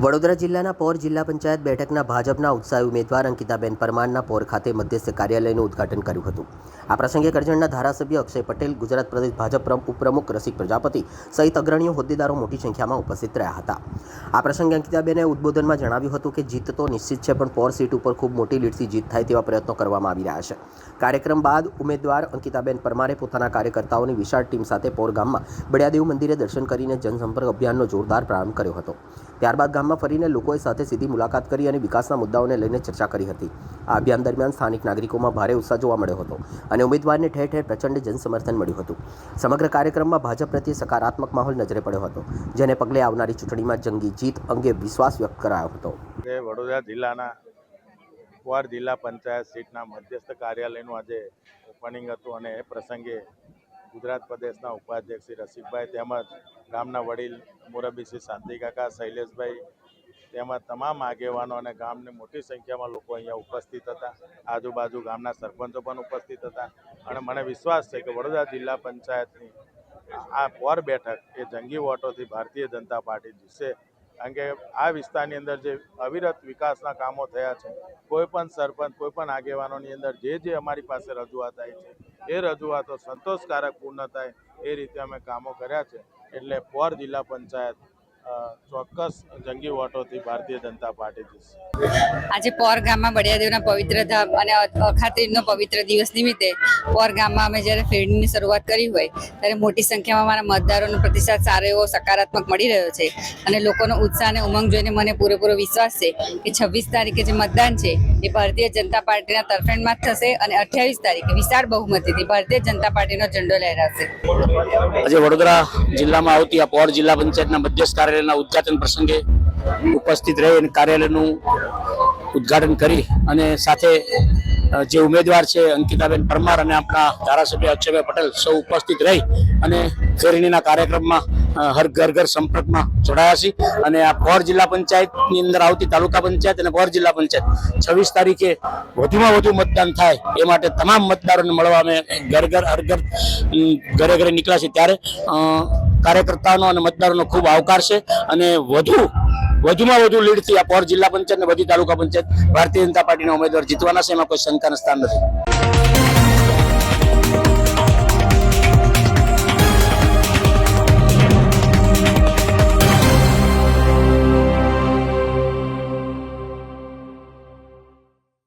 વડોદરા જિલ્લાના પોર જિલ્લા પંચાયત બેઠકના ભાજપના ઉત્સાહી ઉમેદવાર અંકિતાબેન પરમારના પોર ખાતે મધ્યસ્થ કાર્યાલયનું ઉદ્ઘાટન કર્યું હતું। આ પ્રસંગે કરજણના ધારાસભ્ય અક્ષય પટેલ, ગુજરાત પ્રદેશ ભાજપ ઉપપ્રમુખ રસિક પ્રજાપતિ સહિત અગ્રણીઓ હોદ્દેદારો મોટી સંખ્યામાં ઉપસ્થિત રહ્યા હતા। આ પ્રસંગે અંકિતાબેને ઉદ્બોધનમાં જણાવ્યું હતું કે જીત તો નિશ્ચિત છે, પણ પોર સીટ ઉપર ખૂબ મોટી લીડથી જીત થાય તેવા પ્રયત્નો કરવામાં આવી રહ્યા છે। કાર્યક્રમ બાદ ઉમેદવાર અંકિતાબેન પરમારે પોતાના કાર્યકર્તાઓની વિશાળ ટીમ સાથે પોર ગામમાં બળિયાદેવ મંદિરે દર્શન કરીને જનસંપર્ક અભિયાનનો જોરદાર પ્રારંભ કર્યો હતો। ત્યારબાદ ગામમાં ફરીને લોકોએ સાથે સીધી મુલાકાત કરી અને વિકાસના મુદ્દાઓને લઈને ચર્ચા કરી હતી। આ અભિયાન દરમિયાન સ્થાનિક નાગરિકોમાં ભારે ઉત્સાહ જોવા મળ્યો હતો અને ઉમેદવારને ઠેર ઠેર પ્રચંડ જનસમર્થન મળ્યું હતું। સમગ્ર કાર્યક્રમમાં ભાજપ પ્રત્યે સકારાત્મક માહોલ નજરે પડ્યો હતો, જેને પગલે આવનારી ચૂંટણીમાં જંગી જીત અંગે વિશ્વાસ વ્યક્ત કરાયો હતો। વડોદરા જિલ્લાના પોર જિલ્લા પંચાયત સીટના મધ્યસ્થ કાર્યાલયનું આજે ઓપનિંગ હતું અને એ પ્રસંગે ગુજરાત પ્રદેશના ઉપાધ્યક્ષ શ્રી રસિકભાઈ તેમજ ગામના વડીલ મુરબ્બી શ્રી શાંતિકાકા, શૈલેષભાઈ તેમજ તમામ આગેવાનો અને ગામની મોટી સંખ્યામાં લોકો અહીંયા ઉપસ્થિત હતા। આજુબાજુ ગામના સરપંચો પણ ઉપસ્થિત હતા અને મને વિશ્વાસ છે કે વડોદરા જિલ્લા પંચાયતની આ પોર બેઠક એ જંગી વોટોથી ભારતીય જનતા પાર્ટી જીતશે। કારણ કે આ વિસ્તારની અંદર જે અવિરત વિકાસના કામો થયા છે, કોઈ પણ સરપંચ, કોઈ પણ આગેવાનોની અંદર જે અમારી પાસે રજૂઆત આવી છે એ રજૂઆતો સંતોષકારક પૂર્ણ થાય એ રીતે અમે કામો કર્યા છે। એટલે પોર જિલ્લા પંચાયત ચોક્કસ જંગી વોટોથી ભારતીય જનતા પાર્ટી જીતશે। આજે પોર ગામમાં બળિયાદેવના પવિત્ર ધામ અને અખાત્રીજનો પવિત્ર દિવસ નિમિત્તે પોર ગામમાં અમે જ્યારે ફેરીની શરૂઆત કરી હોય ત્યારે મોટી સંખ્યામાં મારા મતદારોનો પ્રતિસાદ સારો એવો સકારાત્મક મળી રહ્યો છે અને લોકોનો ઉત્સાહ અને ઉમંગ જોઈને મને પૂરેપૂરો વિશ્વાસ છે કે 26 તારીખે જે મતદાન છે એ ભારતીય જનતા પાર્ટીના તરફેણમાં જ થશે અને 28 તારીખે વિશાળ બહુમતીથી ભારતીય જનતા પાર્ટીનો ઝંડો લહેરાશે। આજે વડોદરા જિલ્લામાં આવતી આ પોર જિલ્લા પંચાયતના મધ્યસ્થ કાર્યાલયના ઉદ્ઘાટન પ્રસંગે ઉપસ્થિત રહી અને કાર્યાલયનું ઉદ્ઘાટન કરી અને સાથે જે ઉમેદવાર છે અંકિતાબેન પરમાર અને આપણા ધારાસભ્ય અક્ષયભાઈ પટેલ સૌ ઉપસ્થિત રહી અને ફેરણીના કાર્યક્રમમાં હર ઘર સંપર્કમાં જોડાયા છે। અને આ પોર જિલ્લા પંચાયતની અંદર આવતી તાલુકા પંચાયત અને પોર જિલ્લા પંચાયત 26 તારીખે વધુમાં વધુ મતદાન થાય એ માટે તમામ મતદારોને મળવા અમે ઘરે નીકળ્યા છે। ત્યારે કાર્યકર્તાઓનો અને મતદારોનો ખૂબ આવકાર છે અને વધુમાં વધુ લીડથી આ પોર જિલ્લા પંચાયત અને બધી તાલુકા પંચાયત ભારતીય જનતા પાર્ટીના ઉમેદવાર જીતવાના છે, એમાં કોઈ શંકાનું સ્થાન નથી।